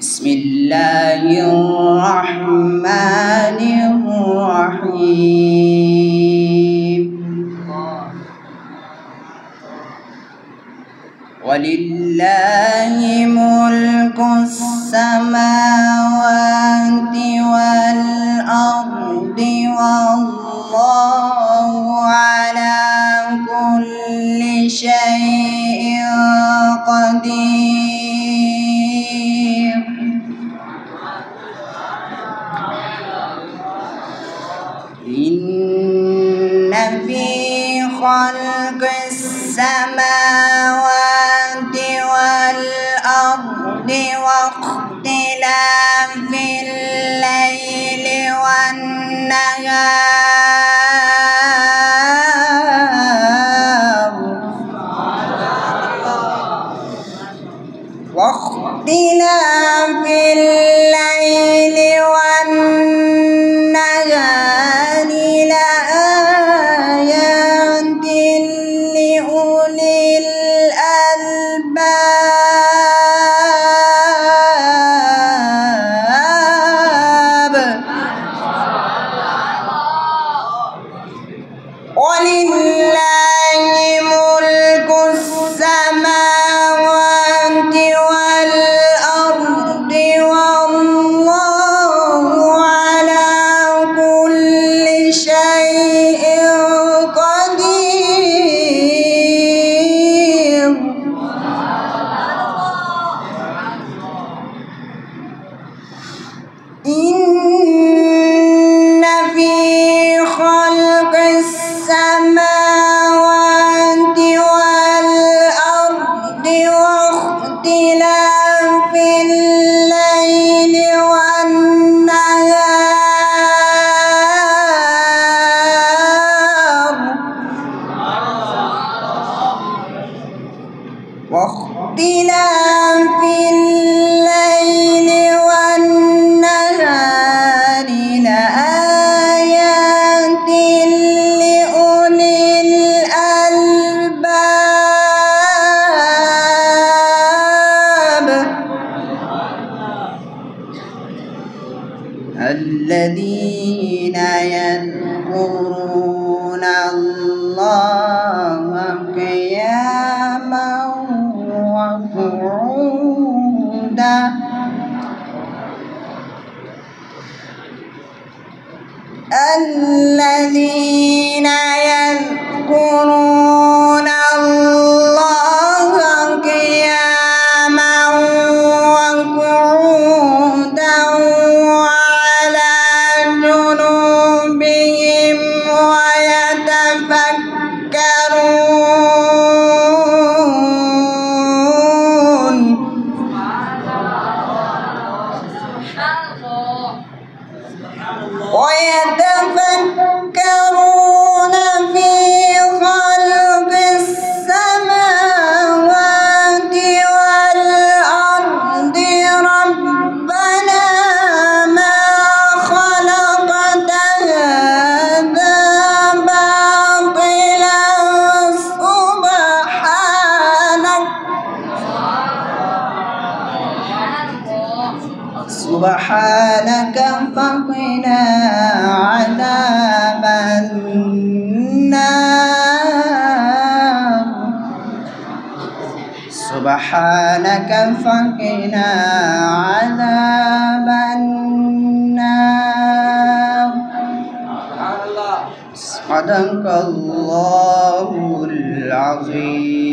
بسم الله الرحمن الرحيم ولله ملك السماوات والأرض والله على كل شيء قدير إن في خلق السماوات والأرض واختلاف الليل والنهار لآيات لأولي الألباب ولله ملك السماوات والأرض والله على كل شيء قدير إن في خلق السماوات والأرض واختلاف الليل والنهار لآيات لأولي الألباب الذين يذكرون الله قياما وقعودا الذين يذكرون الله قياما وقعودا وعلى جنوبهم ويتفكرون في خلق السماوات والأرض ربنا ما خلقت هذا باطلا سبحانك فقنا عذاب النار سبحانك فقنا عذاب النار صدق الله العظيم.